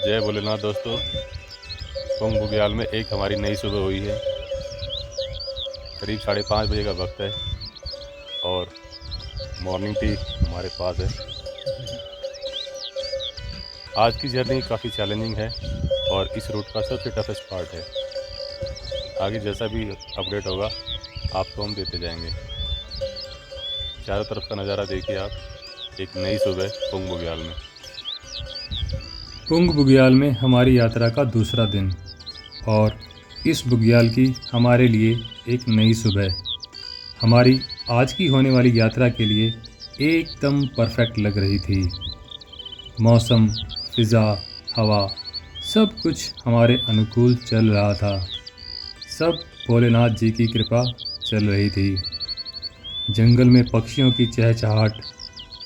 जय भोलेनाथ दोस्तों। पुंग बुग्याल में एक हमारी नई सुबह हुई है। करीब 5:30 बजे का वक्त है और मॉर्निंग टी हमारे पास है। आज की जर्नी काफ़ी चैलेंजिंग है और इस रूट का सबसे टफेस्ट पार्ट है। आगे जैसा भी अपडेट होगा आपको हम देते जाएंगे। चारों तरफ का नज़ारा देखिए आप, एक नई सुबह पुंग बुग्याल में। पुंग बुग्याल में हमारी यात्रा का दूसरा दिन और इस बुग्याल की हमारे लिए एक नई सुबह हमारी आज की होने वाली यात्रा के लिए एकदम परफेक्ट लग रही थी। मौसम, फ़िज़ा, हवा सब कुछ हमारे अनुकूल चल रहा था। सब भोलेनाथ जी की कृपा चल रही थी। जंगल में पक्षियों की चहचहाट,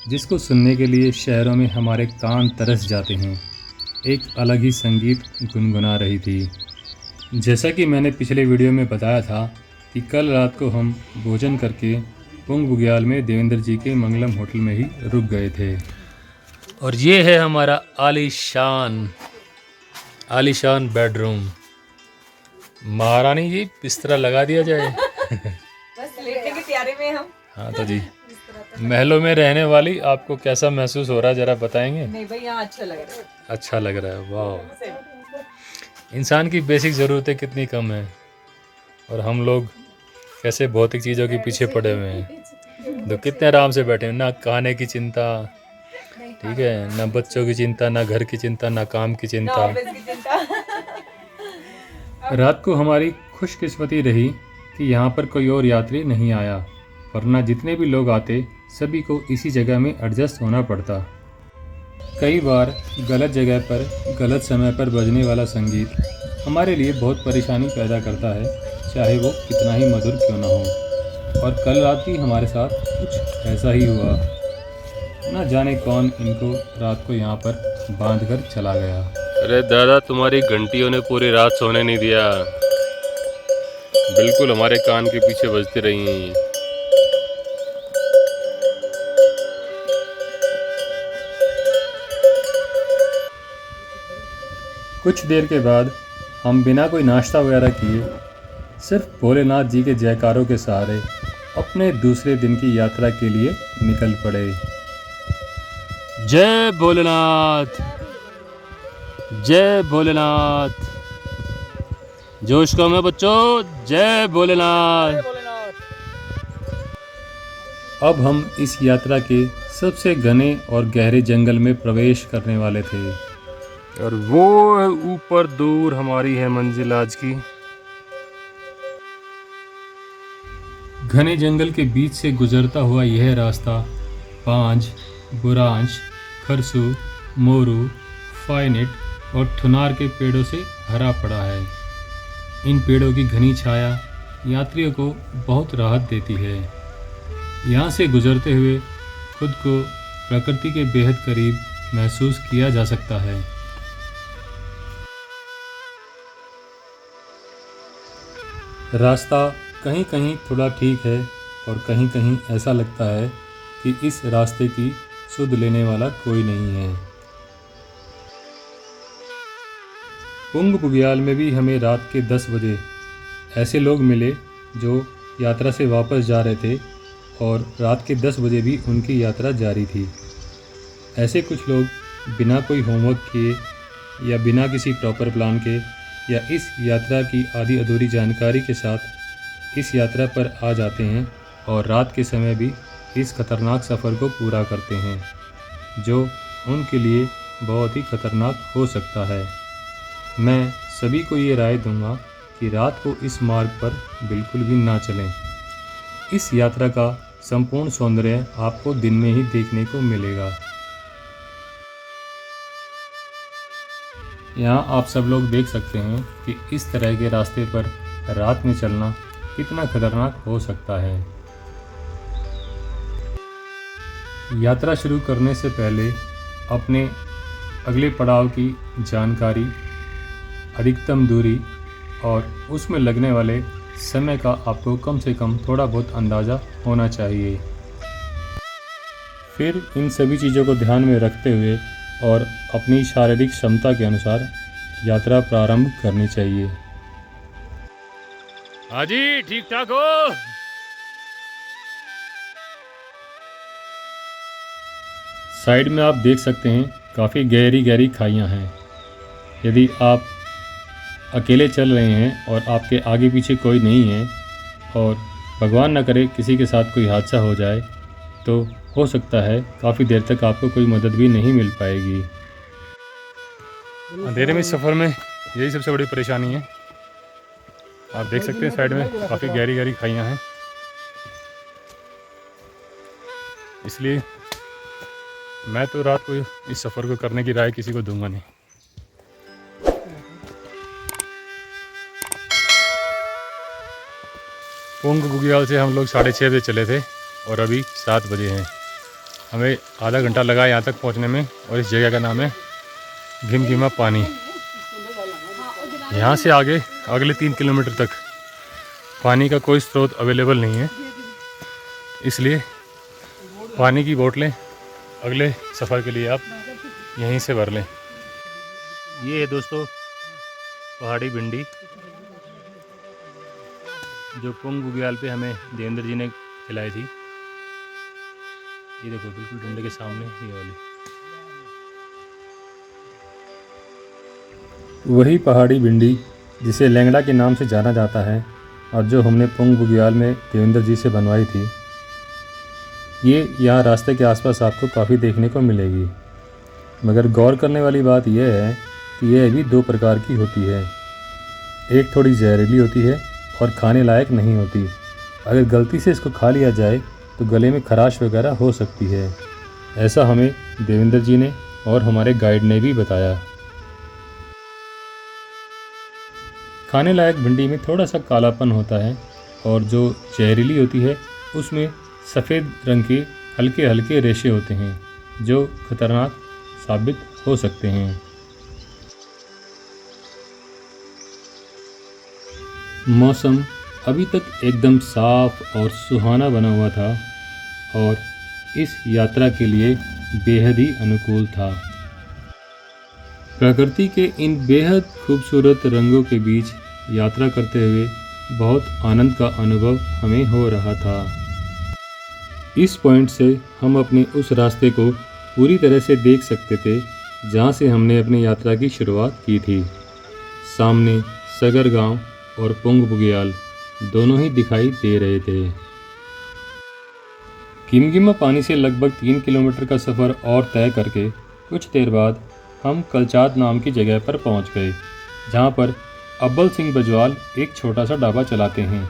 जिसको सुनने के लिए शहरों में हमारे कान तरस जाते हैं, एक अलग ही संगीत गुनगुना रही थी। जैसा कि मैंने पिछले वीडियो में बताया था कि कल रात को हम भोजन करके पुंग बुग्याल में देवेंद्र जी के मंगलम होटल में ही रुक गए थे। और ये है हमारा आलीशान बेडरूम। महारानी जी, बिस्तरा लगा दिया जाए। बस लेटने की तैयारी में हम। हाँ तो जी, महलों में रहने वाली आपको कैसा महसूस हो रहा है जरा बताएंगे? नहीं भाई, यहाँ अच्छा लग रहा है। अच्छा लग रहा है, वाह। इंसान की बेसिक ज़रूरतें कितनी कम है और हम लोग कैसे भौतिक चीज़ों के पीछे पड़े हुए हैं। तो कितने आराम से बैठे हैं, ना खाने की चिंता, ठीक है, ना बच्चों की चिंता, ना घर की चिंता, ना काम की चिंता। रात को हमारी खुशकिस्मती रही कि यहाँ पर कोई और यात्री नहीं आया, वरना जितने भी लोग आते सभी को इसी जगह में एडजस्ट होना पड़ता। कई बार गलत जगह पर गलत समय पर बजने वाला संगीत हमारे लिए बहुत परेशानी पैदा करता है, चाहे वो कितना ही मधुर क्यों ना हो। और कल रात भी हमारे साथ कुछ ऐसा ही हुआ। ना जाने कौन इनको रात को यहाँ पर बांध कर चला गया। अरे दादा, तुम्हारी घंटियों ने पूरी रात सोने नहीं दिया, बिल्कुल हमारे कान के पीछे बजती रही। कुछ देर के बाद हम बिना कोई नाश्ता वगैरह किए सिर्फ भोलेनाथ जी के जयकारों के सहारे अपने दूसरे दिन की यात्रा के लिए निकल पड़े। जय भोलेनाथ, जय भोलेनाथ। जोश कम है बच्चों, जय भोलेनाथ। अब हम इस यात्रा के सबसे घने और गहरे जंगल में प्रवेश करने वाले थे और वो ऊपर दूर हमारी है मंजिल आज की। घने जंगल के बीच से गुजरता हुआ यह रास्ता पांज, बुरांश, खरसू, मोरू, फाइनेट और थुनार के पेड़ों से भरा पड़ा है। इन पेड़ों की घनी छाया यात्रियों को बहुत राहत देती है। यहाँ से गुजरते हुए खुद को प्रकृति के बेहद करीब महसूस किया जा सकता है। रास्ता कहीं कहीं थोड़ा ठीक है और कहीं कहीं ऐसा लगता है कि इस रास्ते की सुध लेने वाला कोई नहीं है। पुंग बुग्याल में भी हमें रात के 10 बजे ऐसे लोग मिले जो यात्रा से वापस जा रहे थे और रात के 10 बजे भी उनकी यात्रा जारी थी। ऐसे कुछ लोग बिना कोई होमवर्क किए या बिना किसी प्रॉपर प्लान के या इस यात्रा की आधी अधूरी जानकारी के साथ इस यात्रा पर आ जाते हैं और रात के समय भी इस खतरनाक सफ़र को पूरा करते हैं, जो उनके लिए बहुत ही खतरनाक हो सकता है। मैं सभी को ये राय दूंगा कि रात को इस मार्ग पर बिल्कुल भी ना चलें। इस यात्रा का संपूर्ण सौंदर्य आपको दिन में ही देखने को मिलेगा। यहाँ आप सब लोग देख सकते हैं कि इस तरह के रास्ते पर रात में चलना कितना खतरनाक हो सकता है। यात्रा शुरू करने से पहले अपने अगले पड़ाव की जानकारी, अधिकतम दूरी और उसमें लगने वाले समय का आपको कम से कम थोड़ा बहुत अंदाज़ा होना चाहिए। फिर इन सभी चीज़ों को ध्यान में रखते हुए और अपनी शारीरिक क्षमता के अनुसार यात्रा प्रारंभ करनी चाहिए। हाँ जी, ठीक ठाक हो। साइड में आप देख सकते हैं काफ़ी गहरी गहरी खाइयाँ हैं। यदि आप अकेले चल रहे हैं और आपके आगे पीछे कोई नहीं है और भगवान न करे किसी के साथ कोई हादसा हो जाए तो हो सकता है काफ़ी देर तक आपको कोई मदद भी नहीं मिल पाएगी। अंधेरे में सफ़र में यही सबसे बड़ी परेशानी है। आप देख सकते हैं साइड में काफ़ी गहरी गहरी खाइयाँ हैं, इसलिए मैं तो रात को इस सफ़र को करने की राय किसी को दूंगा नहीं। पुंग बुग्याल से हम लोग 6:30 बजे चले थे और अभी 7 बजे हैं। हमें आधा घंटा लगा यहाँ तक पहुँचने में और इस जगह का नाम है घिमघिमा पानी। यहाँ से आगे अगले 3 किलोमीटर तक पानी का कोई स्रोत अवेलेबल नहीं है, इसलिए पानी की बोतलें अगले सफ़र के लिए आप यहीं से भर लें। ये है दोस्तों पहाड़ी भिंडी जो पुंग बुग्याल पे हमें देवेंद्र जी ने खिलाई थी। ये देखो बिल्कुल डंडे के सामने ये वाली। वही पहाड़ी भिंडी जिसे लैंगड़ा के नाम से जाना जाता है और जो हमने पुंग बुग्याल में देवेंद्र जी से बनवाई थी, ये यहाँ रास्ते के आसपास आपको काफ़ी देखने को मिलेगी। मगर गौर करने वाली बात यह है कि यह भी 2 प्रकार की होती है। एक थोड़ी जहरीली होती है और खाने लायक नहीं होती। अगर गलती से इसको खा लिया जाए तो गले में खराश वगैरह हो सकती है। ऐसा हमें देवेंद्र जी ने और हमारे गाइड ने भी बताया। खाने लायक भिंडी में थोड़ा सा कालापन होता है और जो जहरीली होती है उसमें सफ़ेद रंग के हल्के हल्के रेशे होते हैं जो खतरनाक साबित हो सकते हैं। मौसम अभी तक एकदम साफ और सुहाना बना हुआ था और इस यात्रा के लिए बेहद ही अनुकूल था। प्रकृति के इन बेहद खूबसूरत रंगों के बीच यात्रा करते हुए बहुत आनंद का अनुभव हमें हो रहा था। इस पॉइंट से हम अपने उस रास्ते को पूरी तरह से देख सकते थे जहाँ से हमने अपनी यात्रा की शुरुआत की थी। सामने सगर गांव और पुंग बुग्याल दोनों ही दिखाई दे रहे थे। घिमघिमा पानी से लगभग 3 किलोमीटर का सफ़र और तय करके कुछ देर बाद हम कलचाद नाम की जगह पर पहुंच गए, जहां पर अब्बल सिंह बजवाल एक छोटा सा ढाबा चलाते हैं।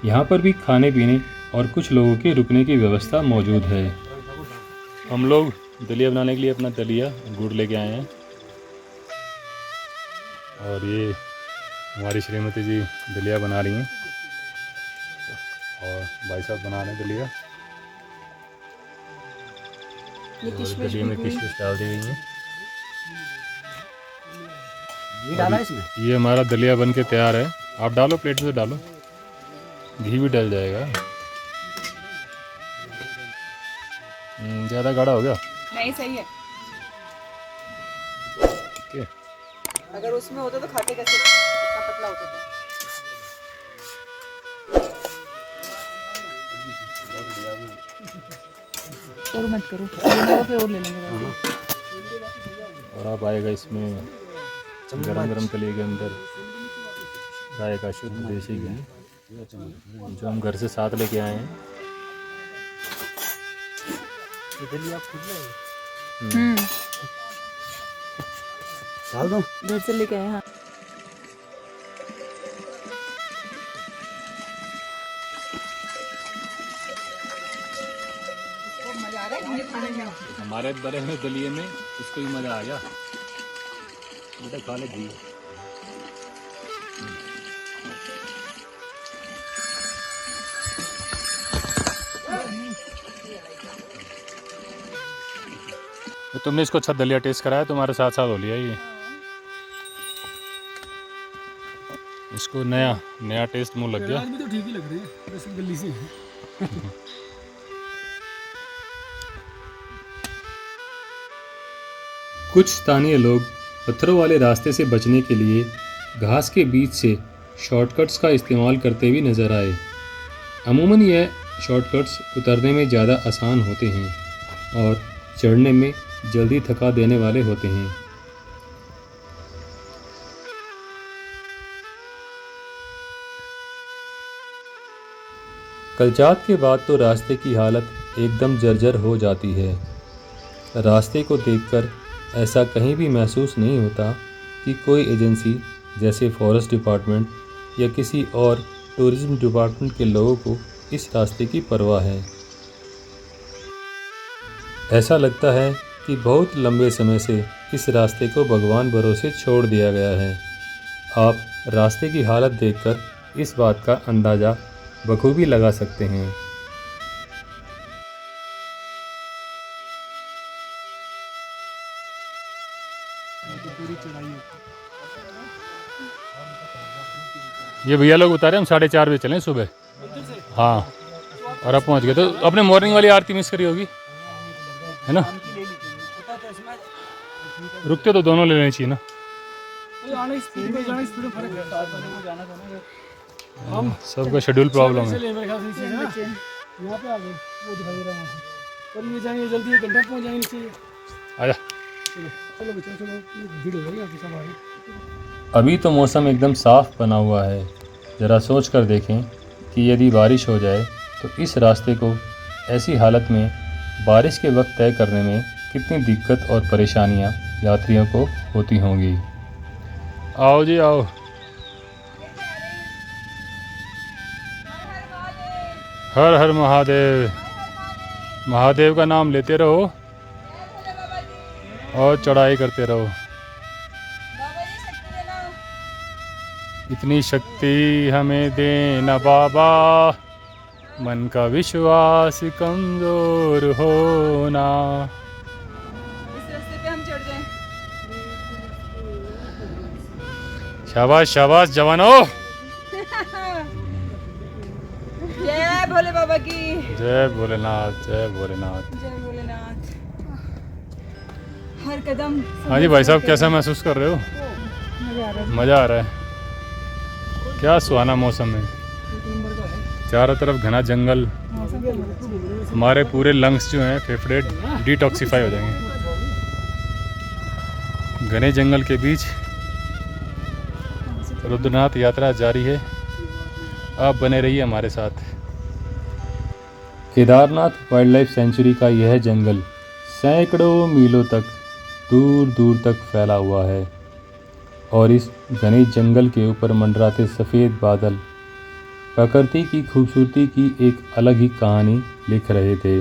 यहां पर भी खाने पीने और कुछ लोगों के रुकने की व्यवस्था मौजूद है। हम लोग दलिया बनाने के लिए अपना दलिया गुड़ लेके आए हैं और ये हमारी श्रीमती जी दलिया बना रही हैं और भाई साहब बना रहे हैं दलिया। दलिया में किशमिश डाल दी गई है। घी डाला इसमें? ये हमारा दलिया बन के तैयार है। आप डालो, प्लेट में डालो, घी भी डल जाएगा। ज़्यादा गाढ़ा हो गया? नहीं, सही है। ओके। अगर उसमें होता तो खाते कैसे? इतना पतला होता था। और मत करो, फिर और ले लेंगे। और आप आएगा इसमें गरम गरम तलिए के अंदर गाय का शुद्ध देसी घी जो हम घर से साथ लेके आए हैं। डाल दो, घर से लेके आए। हाँ, हमारे बड़े हुए दलिए में इसको ही मज़ा आ गया। बेटा खा ले घी। तो तुमने इसको अच्छा दलिया टेस्ट कराया, तुम्हारे साथ साथ हो लिया ये। इसको नया टेस्ट मुंह लग गया। आज भी तो ठीक ही लग रही है, बस गली से कुछ स्थानीय लोग पत्थरों वाले रास्ते से बचने के लिए घास के बीच से शॉर्टकट्स का इस्तेमाल करते भी नजर आए। अमूमन यह शॉर्टकट्स उतरने में ज़्यादा आसान होते हैं और चढ़ने में जल्दी थका देने वाले होते हैं। कलचात के बाद तो रास्ते की हालत एकदम जर्जर हो जाती है। रास्ते को देखकर ऐसा कहीं भी महसूस नहीं होता कि कोई एजेंसी जैसे फॉरेस्ट डिपार्टमेंट या किसी और टूरिज्म डिपार्टमेंट के लोगों को इस रास्ते की परवाह है। ऐसा लगता है कि बहुत लंबे समय से इस रास्ते को भगवान भरोसे छोड़ दिया गया है। आप रास्ते की हालत देखकर इस बात का अंदाज़ा बखूबी लगा सकते हैं। ये भैया लोग उतारे, हम 4:30 बजे चलें सुबह। हाँ, और अब पहुंच गए तो अपने मॉर्निंग वाली आरती मिस करी होगी, है ना? रुकते तो दोनों ले लेनी चाहिए ना। सबका शेड्यूल प्रॉब्लम है। यहाँ पे आ गए, वो दिखाई दे रहा है पर ये जाएंगे जल्दी, 1 घंटा पहुँच जाएंगे नीचे। आजा। चलो चलो बच्चों, चलो भीड़ हो गई यहाँ पे सब आ गए। अभी तो मौसम एकदम साफ बना हुआ है। ज़रा सोच कर देखें कि यदि बारिश हो जाए तो इस रास्ते को ऐसी हालत में बारिश के वक्त तय करने में कितनी दिक्कत और परेशानियां यात्रियों को होती होंगी। आओ जी आओ। हर हर महादेव। महादेव का नाम लेते रहो और चढ़ाई करते रहो। इतनी शक्ति हमें देना बाबा, मन का विश्वास कमजोर होना। इस रास्ते पे हम चढ़ जाएं। शाबाश शाबाश जवानों। जय भोले बाबा की। जय भोलेनाथ, जय भोलेनाथ। जय भोलेनाथ। हर कदम। हाँ जी भाई साहब, कैसा महसूस कर रहे हो? मजा आ रहा है। मज़ा आ रहा है। क्या सुहाना मौसम है, चारों तरफ घना जंगल। हमारे पूरे लंग्स जो हैं, फेफड़े डिटॉक्सिफाई हो जाएंगे। घने जंगल के बीच रुद्रनाथ यात्रा जारी है। आप बने रहिए हमारे साथ। केदारनाथ वाइल्ड लाइफ सेंचुरी का यह जंगल सैकड़ों मीलों तक दूर दूर तक फैला हुआ है और इस घने जंगल के ऊपर मंडराते सफ़ेद बादल प्रकृति की खूबसूरती की एक अलग ही कहानी लिख रहे थे।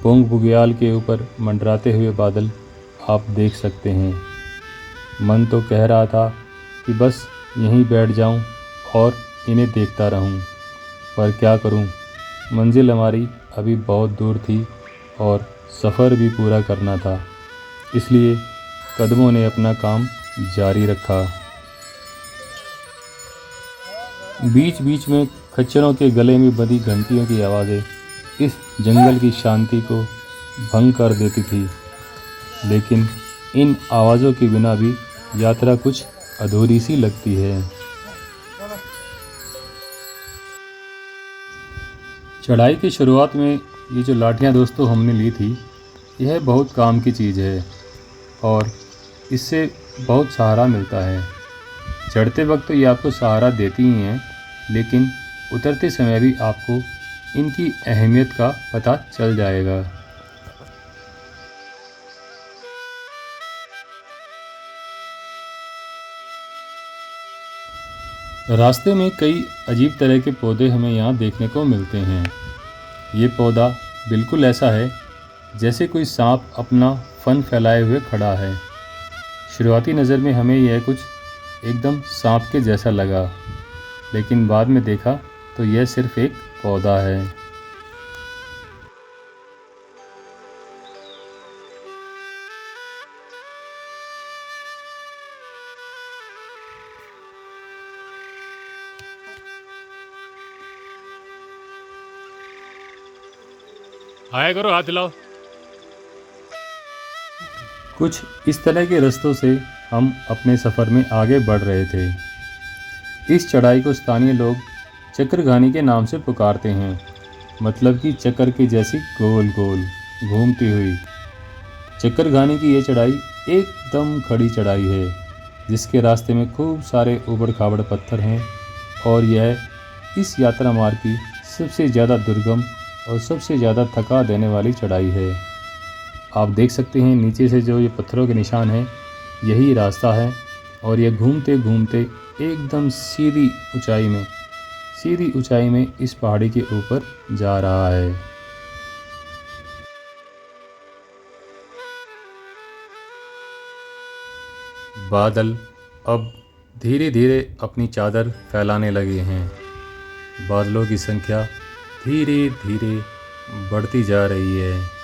पोंग बुग्याल के ऊपर मंडराते हुए बादल आप देख सकते हैं। मन तो कह रहा था कि बस यहीं बैठ जाऊं और इन्हें देखता रहूं, पर क्या करूं, मंजिल हमारी अभी बहुत दूर थी और सफ़र भी पूरा करना था, इसलिए कदमों ने अपना काम जारी रखा। बीच बीच में खच्चरों के गले में बंधी घंटियों की आवाज़ें इस जंगल की शांति को भंग कर देती थी, लेकिन इन आवाज़ों के बिना भी यात्रा कुछ अधूरी सी लगती है। चढ़ाई की शुरुआत में ये जो लाठियाँ दोस्तों हमने ली थी, यह बहुत काम की चीज़ है और इससे बहुत सहारा मिलता है। चढ़ते वक्त तो ये आपको सहारा देती ही हैं, लेकिन उतरते समय भी आपको इनकी अहमियत का पता चल जाएगा। रास्ते में कई अजीब तरह के पौधे हमें यहाँ देखने को मिलते हैं। ये पौधा बिल्कुल ऐसा है जैसे कोई सांप अपना फन फैलाए हुए खड़ा है। शुरुआती नज़र में हमें यह कुछ एकदम सांप के जैसा लगा, लेकिन बाद में देखा तो यह सिर्फ एक पौधा है। आया करो, हाथ हिलाओ। कुछ इस तरह के रास्तों से हम अपने सफ़र में आगे बढ़ रहे थे। इस चढ़ाई को स्थानीय लोग चक्रघानी के नाम से पुकारते हैं, मतलब कि चक्कर के जैसी गोल गोल घूमती हुई। चक्करघानी की ये चढ़ाई एकदम खड़ी चढ़ाई है, जिसके रास्ते में खूब सारे ऊबड़ खाबड़ पत्थर हैं और यह इस यात्रा मार्ग की सबसे ज़्यादा दुर्गम और सबसे ज़्यादा थका देने वाली चढ़ाई है। आप देख सकते हैं नीचे से जो ये पत्थरों के निशान हैं, यही रास्ता है और यह घूमते घूमते एकदम सीधी ऊंचाई में इस पहाड़ी के ऊपर जा रहा है। बादल अब धीरे धीरे अपनी चादर फैलाने लगे हैं। बादलों की संख्या धीरे धीरे बढ़ती जा रही है।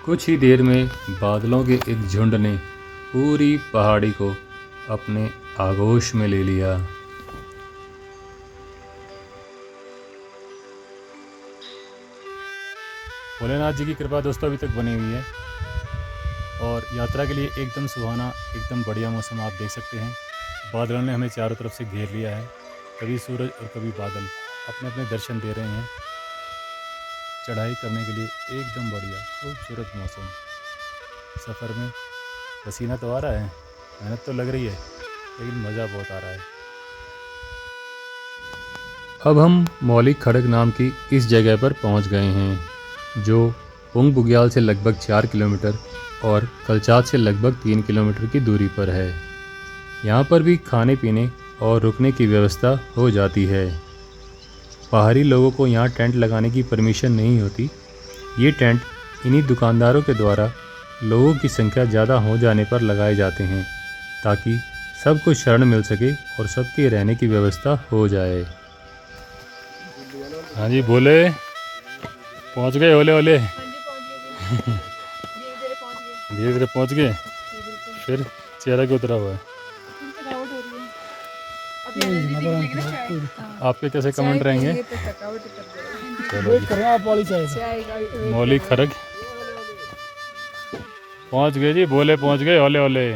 कुछ ही देर में बादलों के एक झुंड ने पूरी पहाड़ी को अपने आगोश में ले लिया। भोलेनाथ जी की कृपा दोस्तों अभी तक बनी हुई है और यात्रा के लिए एकदम सुहाना, एकदम बढ़िया मौसम आप देख सकते हैं। बादलों ने हमें चारों तरफ से घेर लिया है, कभी सूरज और कभी बादल अपने अपने दर्शन दे रहे हैं। चढ़ाई करने के लिए एकदम बढ़िया खूबसूरत मौसम। सफ़र में पसीना तो आ रहा है, मेहनत तो लग रही है, लेकिन मज़ा बहुत आ रहा है। अब हम मौलिक खड़क नाम की इस जगह पर पहुंच गए हैं, जो पुंग बुग्याल से लगभग 4 किलोमीटर और कलचात से लगभग 3 किलोमीटर की दूरी पर है। यहाँ पर भी खाने पीने और रुकने की व्यवस्था हो जाती है। बाहरी लोगों को यहाँ टेंट लगाने की परमिशन नहीं होती। ये टेंट इन्हीं दुकानदारों के द्वारा लोगों की संख्या ज़्यादा हो जाने पर लगाए जाते हैं, ताकि सबको शरण मिल सके और सबके रहने की व्यवस्था हो जाए। हाँ जी बोले, पहुँच गए ओले ओले, धीरे धीरे पहुँच गए। फिर चेहरा क्यों उतरा हुआ है? आपके कैसे कमेंट रहेंगे? चलो जी। मौलिक खड़क पहुंच गए जी, बोले पहुंच गए, ओले ओले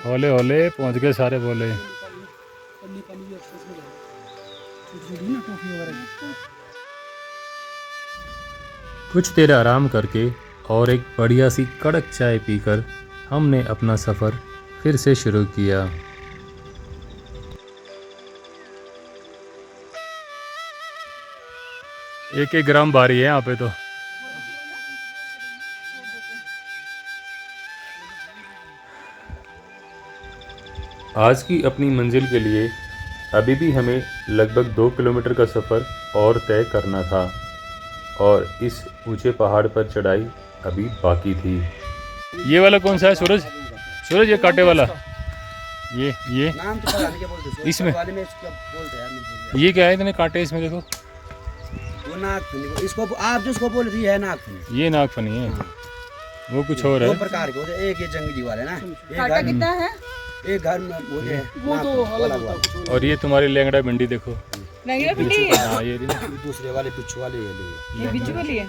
ओले ओले पहुंच गए सारे बोले। कुछ देर आराम करके और एक बढ़िया सी कड़क चाय पीकर हमने अपना सफ़र फिर से शुरू किया। एक एक ग्राम भारी है यहाँ पे तो। आज की अपनी मंजिल के लिए अभी भी हमें लगभग 2 किलोमीटर का सफ़र और तय करना था और इस ऊंचे पहाड़ पर चढ़ाई अभी बाकी थी। ये वाला कौन सा है सूरज? सूरज ये कांटे वाला, ये नाम तो पता नहीं क्या बोलते हैं इसमें वाले में इसको बोलते हैं यार, नहीं बोलते ये क्या है? इतने कांटे इसमें देखो। वो नागफनी को, इसको आप जिसको बोल रही है नागफनी, ये नागफनी है, वो कुछ और दो है। प्रकार के होते हैं। एक ये जंगली वाले ना, कांटा कितना है? एक घर में बोलते हैं वो तो नागफनी अलग वाला होता है। और ये तुम्हारी लेंगड़ा भिंडी देखो। लंगड़ा भिंडी हाँ ये रही ना। दूसरे वाले पिच्छू वाले ये बिज्जू वाली है।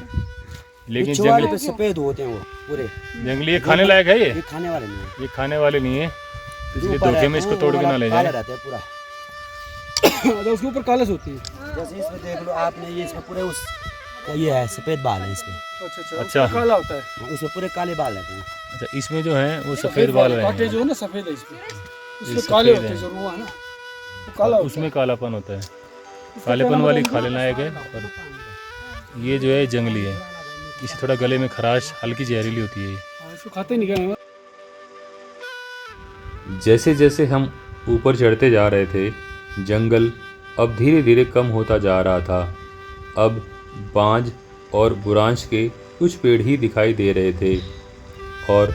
लेकिन पिच्छू वाले जंगली पे सफेद होते हैं वो पूरे, जंगली ये खाने लायक है? ये खाने वाले नहीं है। ये खाने वाले नहीं है, इसलिए ऊपर धोखे है, में इसको वो तोड़ के ना वाला ले काला जाए। रहता है पूरा। अच्छा, उसके ऊपर कालस होती है। जैसे इसमें देख लो आपने, ये इसमें पूरे उस ये है सफेद बाल है इसमें। अच्छा अच्छा। उसमें काला होता है। हाँ, उसमें पूरे काले बाल रहते हैं। अच्छा इसमें जो है वो सफ़ेद बाल रहे कांटे हैं, जो है ना सफेद है इसमें, इसमें सफेद काले होते है। हैं जरूर, वो है ना, वो काला होता है। उसमें कालापन होता है। उसका कालेपन काला वाली मतलब खाने लायक है। और ये जो है जंगली है, इसे थोड़ा गले में खराश, हल्की जहरीली होती है। हाँ, इसको खाते नहीं क्या? जैसे जैसे हम ऊपर चढ़ते जा रहे थे, जंगल अब धीरे धीरे कम होता जा रहा था। अब बांज और बुरांश के कुछ पेड़ ही दिखाई दे रहे थे और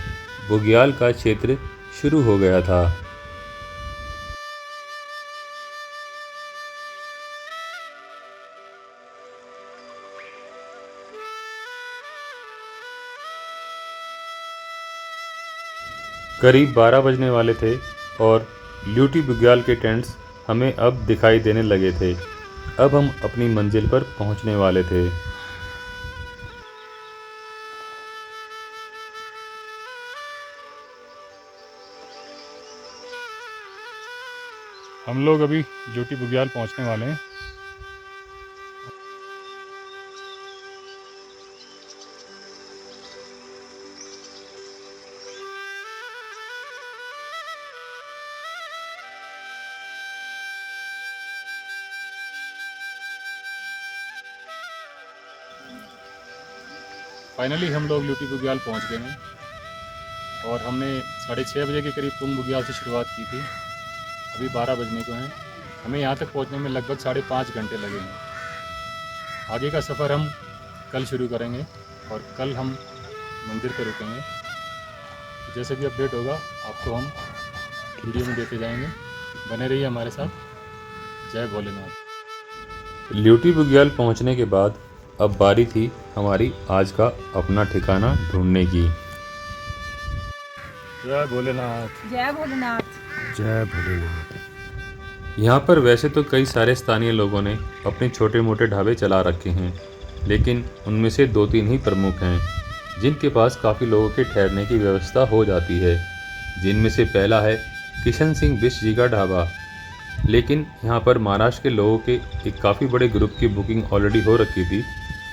बुग्याल का क्षेत्र शुरू हो गया था। करीब 12 बजने वाले थे और ल्यूटी बुग्याल के टेंट्स हमें अब दिखाई देने लगे थे। अब हम अपनी मंजिल पर पहुंचने वाले थे। हम लोग अभी ल्यूटी बुग्याल पहुंचने वाले हैं। फाइनली हम लोग ल्यूटी बुग्याल पहुंच गए हैं और हमने 6:30 बजे के करीब तुंग बुग्याल से शुरुआत की थी। अभी 12 बजने को हैं। हमें यहाँ तक पहुँचने में लगभग 5.5 घंटे लगे हैं। आगे का सफ़र हम कल शुरू करेंगे और कल हम मंदिर पर रुकेंगे। जैसे भी अपडेट होगा आपको हम वीडियो में देते जाएंगे। बने रहिए हमारे साथ। जय भोलेनाथ। ल्यूटी बुग्याल पहुंचने के बाद अब बारी थी हमारी आज का अपना ठिकाना ढूंढने की। जय भोलेनाथ। जय भोलेनाथ। जय भोलेनाथ। यहाँ पर वैसे तो कई सारे स्थानीय लोगों ने अपने छोटे मोटे ढाबे चला रखे हैं, लेकिन उनमें से 2-3 ही प्रमुख हैं जिनके पास काफ़ी लोगों के ठहरने की व्यवस्था हो जाती है। जिनमें से पहला है किशन सिंह बिष्ट जी का ढाबा। लेकिन यहाँ पर महाराष्ट्र के लोगों के एक काफ़ी बड़े ग्रुप की बुकिंग ऑलरेडी हो रखी थी,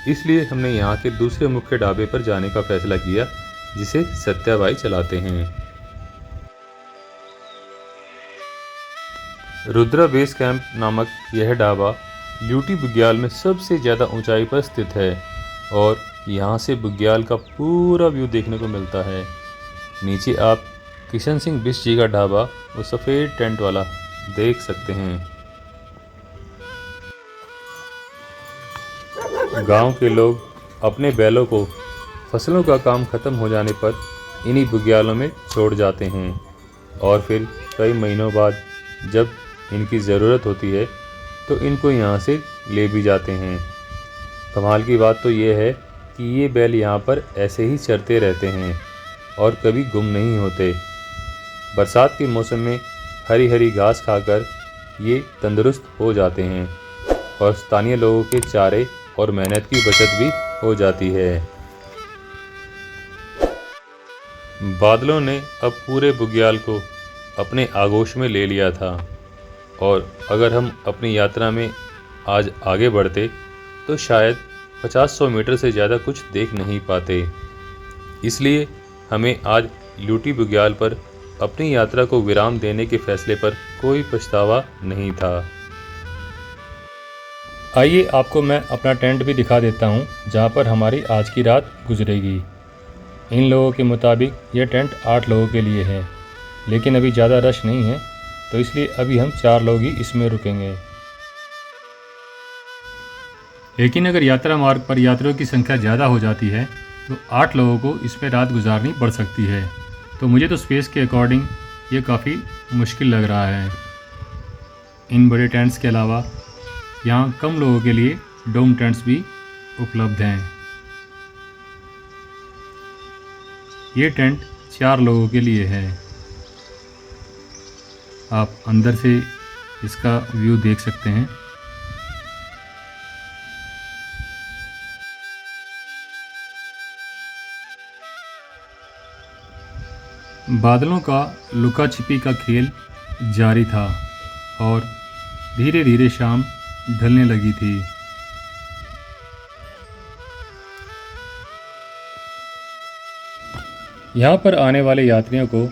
इसलिए हमने यहाँ के दूसरे मुख्य ढाबे पर जाने का फैसला किया जिसे सत्याबाई चलाते हैं। रुद्रा बेस कैंप नामक यह ढाबा ल्यूटी बुग्याल में सबसे ज़्यादा ऊंचाई पर स्थित है और यहाँ से बुग्याल का पूरा व्यू देखने को मिलता है। नीचे आप किशन सिंह बिष्ट जी का ढाबा वो सफ़ेद टेंट वाला देख सकते हैं। गांव के लोग अपने बैलों को फसलों का काम ख़त्म हो जाने पर इन्हीं बुग्यालों में छोड़ जाते हैं और फिर कई महीनों बाद जब इनकी ज़रूरत होती है तो इनको यहाँ से ले भी जाते हैं। कमाल की बात तो ये है कि ये बैल यहाँ पर ऐसे ही चरते रहते हैं और कभी गुम नहीं होते। बरसात के मौसम में हरी हरी घास खाकर ये तंदुरुस्त हो जाते हैं और स्थानीय लोगों के चारे और मेहनत की बचत भी हो जाती है। बादलों ने अब पूरे बुग्याल को अपने आगोश में ले लिया था और अगर हम अपनी यात्रा में आज आगे बढ़ते तो शायद 50-100 मीटर से ज़्यादा कुछ देख नहीं पाते। इसलिए हमें आज ल्यूटी बुग्याल पर अपनी यात्रा को विराम देने के फैसले पर कोई पछतावा नहीं था। आइए आपको मैं अपना टेंट भी दिखा देता हूँ जहाँ पर हमारी आज की रात गुजरेगी। इन लोगों के मुताबिक यह टेंट 8 लोगों के लिए है, लेकिन अभी ज़्यादा रश नहीं है तो इसलिए अभी हम 4 लोग ही इसमें रुकेंगे। लेकिन अगर यात्रा मार्ग पर यात्रियों की संख्या ज़्यादा हो जाती है तो 8 लोगों को इसमें रात गुजारनी पड़ सकती है। तो मुझे तो स्पेस के अकॉर्डिंग ये काफ़ी मुश्किल लग रहा है। इन बड़े टेंट्स के अलावा यहाँ कम लोगों के लिए डोम टेंट्स भी उपलब्ध हैं। ये टेंट 4 लोगों के लिए है। आप अंदर से इसका व्यू देख सकते हैं। बादलों का लुका छिपी का खेल जारी था और धीरे धीरे शाम ढलने लगी थी। यहाँ पर आने वाले यात्रियों को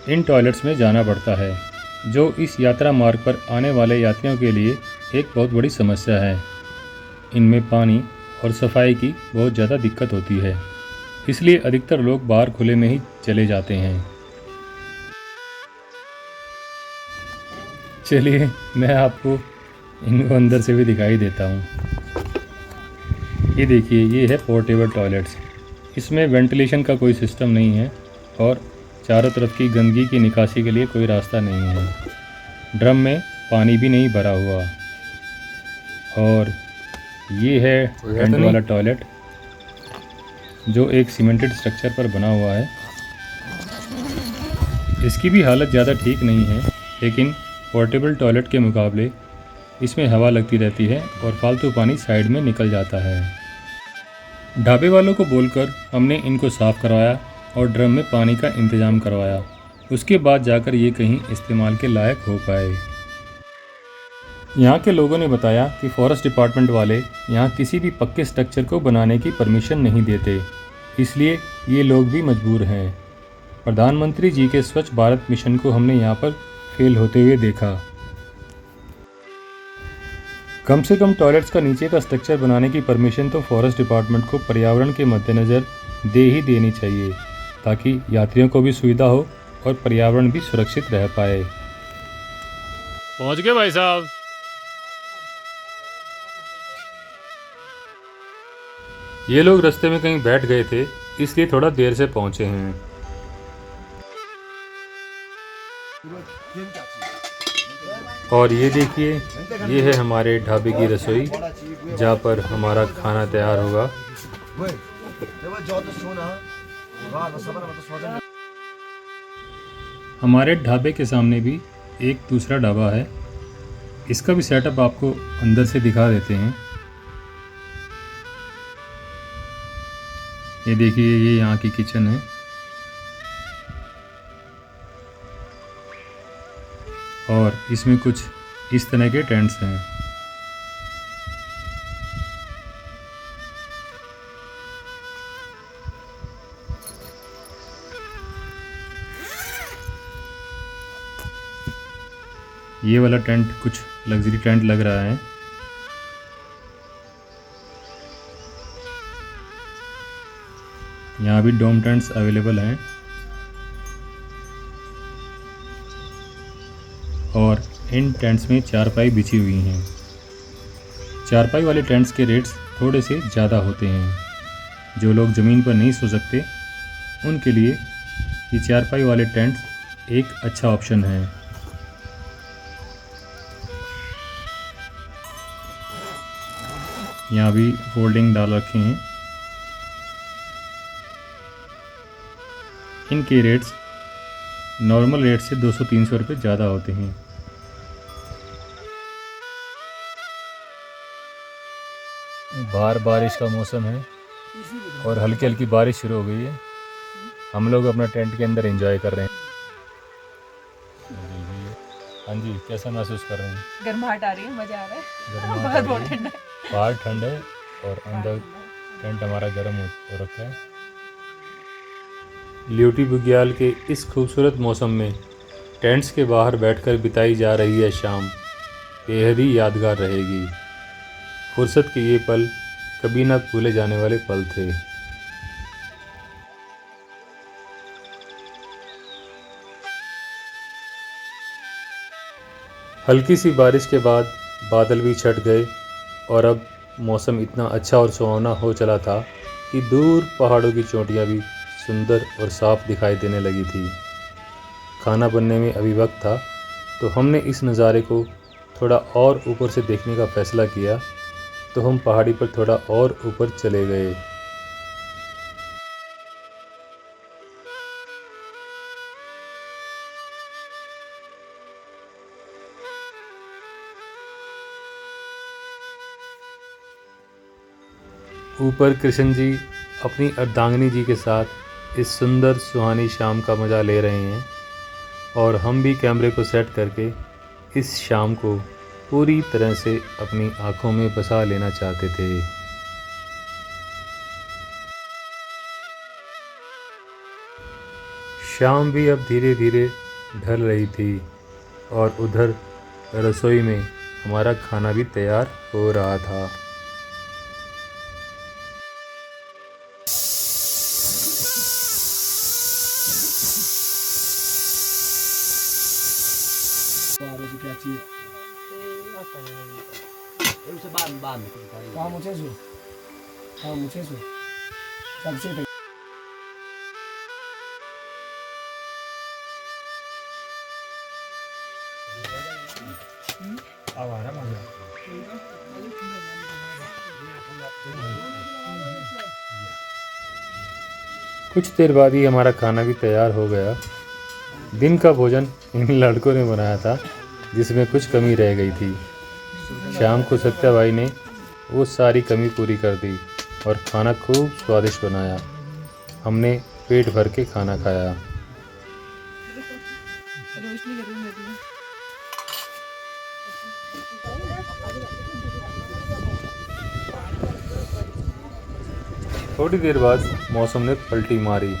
इन टॉयलेट्स में जाना पड़ता है, जो इस यात्रा मार्ग पर आने वाले यात्रियों के लिए एक बहुत बड़ी समस्या है। इनमें पानी और सफाई की बहुत ज़्यादा दिक्कत होती है, इसलिए अधिकतर लोग बाहर खुले में ही चले जाते हैं। चलिए मैं आपको इनको अंदर से भी दिखाई देता हूँ। ये देखिए, ये है पोर्टेबल टॉयलेट्स। इसमें वेंटिलेशन का कोई सिस्टम नहीं है और चारों तरफ की गंदगी की निकासी के लिए कोई रास्ता नहीं है। ड्रम में पानी भी नहीं भरा हुआ। और ये है टेंट वाला टॉयलेट जो एक सीमेंटेड स्ट्रक्चर पर बना हुआ है। इसकी भी हालत ज़्यादा ठीक नहीं है, लेकिन पोर्टेबल टॉयलेट के मुकाबले इसमें हवा लगती रहती है और फालतू पानी साइड में निकल जाता है। ढाबे वालों को बोलकर हमने इनको साफ़ करवाया और ड्रम में पानी का इंतज़ाम करवाया। उसके बाद जाकर ये कहीं इस्तेमाल के लायक हो पाए। यहाँ के लोगों ने बताया कि फॉरेस्ट डिपार्टमेंट वाले यहाँ किसी भी पक्के स्ट्रक्चर को बनाने की परमिशन नहीं देते, इसलिए ये लोग भी मजबूर हैं। प्रधानमंत्री जी के स्वच्छ भारत मिशन को हमने यहाँ पर फेल होते हुए देखा। कम से कम टॉयलेट्स का नीचे का स्ट्रक्चर बनाने की परमिशन तो फॉरेस्ट डिपार्टमेंट को पर्यावरण के मद्देनज़र दे ही देनी चाहिए, ताकि यात्रियों को भी सुविधा हो और पर्यावरण भी सुरक्षित रह पाए। पहुंच गए भाई साहब। ये लोग रास्ते में कहीं बैठ गए थे, इसलिए थोड़ा देर से पहुंचे हैं। और ये देखिए, ये है हमारे ढाबे की रसोई जहाँ पर हमारा खाना तैयार होगा। हमारे ढाबे के सामने भी एक दूसरा ढाबा है। इसका भी सेटअप आपको अंदर से दिखा देते हैं। ये देखिए, ये यहाँ की किचन है। और इसमें कुछ इस तरह के टेंट्स हैं। ये वाला टेंट कुछ लग्जरी टेंट लग रहा है। यहाँ भी डोम टेंट्स अवेलेबल हैं। और इन टेंट्स में चारपाई बिछी हुई हैं। चारपाई वाले टेंट्स के रेट्स थोड़े से ज़्यादा होते हैं। जो लोग ज़मीन पर नहीं सो सकते, उनके लिए ये चारपाई वाले टेंट्स एक अच्छा ऑप्शन है। यहाँ भी फोल्डिंग डाल रखे हैं। इनके रेट्स नॉर्मल रेट से 200-300 रुपये ज़्यादा होते हैं। बाहर बारिश का मौसम है और हल्की हल्की बारिश शुरू हो गई है। हम लोग अपना टेंट के अंदर एंजॉय कर रहे हैं। हाँ जी, कैसा महसूस कर रहे हैं? गर्माहट आ रही है, मजा आ रहा है। गर्माहट आ बहुत रही है। ठंडा है। बाहर ठंड है और अंदर टेंट हमारा गर्म हो रखा है। ल्यूटी बुग्याल के इस खूबसूरत मौसम में टेंट्स के बाहर बैठकर बिताई जा रही है शाम बेहद ही यादगार रहेगी। फुर्सत के ये पल कभी ना भूले जाने वाले पल थे। हल्की सी बारिश के बाद बादल भी छट गए और अब मौसम इतना अच्छा और सुहावना हो चला था कि दूर पहाड़ों की चोटियाँ भी सुंदर और साफ दिखाई देने लगी थी। खाना बनने में अभी वक्त था, तो हमने इस नज़ारे को थोड़ा और ऊपर से देखने का फ़ैसला किया, तो हम पहाड़ी पर थोड़ा और ऊपर चले गए। ऊपर कृष्ण जी अपनी अर्धांगिनी जी के साथ इस सुंदर सुहानी शाम का मज़ा ले रहे हैं और हम भी कैमरे को सेट करके इस शाम को पूरी तरह से अपनी आँखों में बसा लेना चाहते थे। शाम भी अब धीरे धीरे ढल रही थी और उधर रसोई में हमारा खाना भी तैयार हो रहा था। क्या चाहिए? हाँ मुझे सो, हाँ मुझे सो सबसे अब आ रहा मजा। कुछ देर बाद ही हमारा खाना भी तैयार हो गया। दिन का भोजन इन लड़कों ने बनाया था जिसमें कुछ कमी रह गई थी। शाम को सत्या भाई ने वो सारी कमी पूरी कर दी और खाना खूब स्वादिष्ट बनाया। हमने पेट भर के खाना खाया। रोशनी कर रही है मेरी। थोड़ी देर बाद मौसम ने पलटी मारी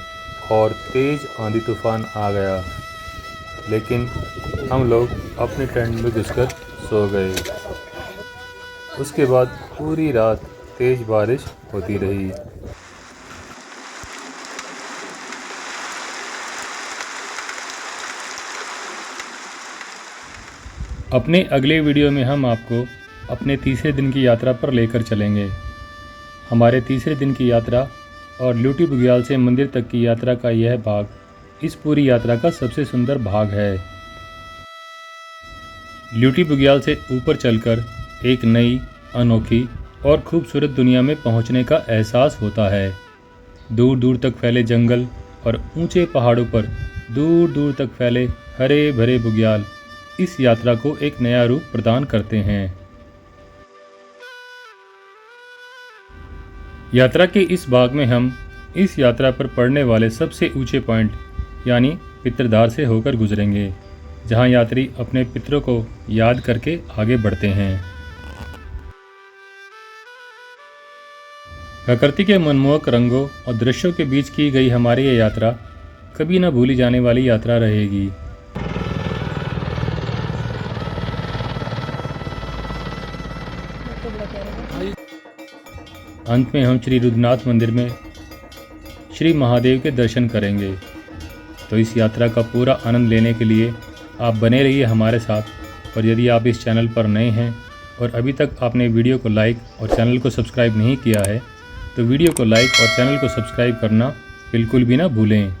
और तेज़ आंधी तूफान आ गया, लेकिन हम लोग अपने टेंट में घुसकर सो गए। उसके बाद पूरी रात तेज़ बारिश होती रही। अपने अगले वीडियो में हम आपको अपने तीसरे दिन की यात्रा पर लेकर चलेंगे। हमारे तीसरे दिन की यात्रा और ल्यूटी बुग्याल से मंदिर तक की यात्रा का यह भाग इस पूरी यात्रा का सबसे सुंदर भाग है। ल्यूटी बुग्याल से ऊपर चलकर एक नई, अनोखी और खूबसूरत दुनिया में पहुंचने का एहसास होता है। दूर दूर तक फैले जंगल और ऊंचे पहाड़ों पर दूर दूर तक फैले हरे भरे बुग्याल इस यात्रा को एक नया रूप प्रदान करते हैं। यात्रा के इस भाग में हम इस यात्रा पर पड़ने वाले सबसे ऊंचे पॉइंट यानी पितृद्वार से होकर गुजरेंगे, जहां यात्री अपने पितरों को याद करके आगे बढ़ते हैं। प्रकृति के मनमोहक रंगों और दृश्यों के बीच की गई हमारी ये यात्रा कभी न भूली जाने वाली यात्रा रहेगी। अंत में हम श्री रुद्रनाथ मंदिर में श्री महादेव के दर्शन करेंगे। तो इस यात्रा का पूरा आनंद लेने के लिए आप बने रहिए हमारे साथ। और यदि आप इस चैनल पर नए हैं और अभी तक आपने वीडियो को लाइक और चैनल को सब्सक्राइब नहीं किया है तो वीडियो को लाइक और चैनल को सब्सक्राइब करना बिल्कुल भी ना भूलें।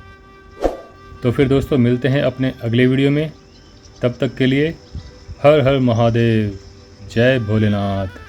तो फिर दोस्तों मिलते हैं अपने अगले वीडियो में। तब तक के लिए हर हर महादेव, जय भोलेनाथ।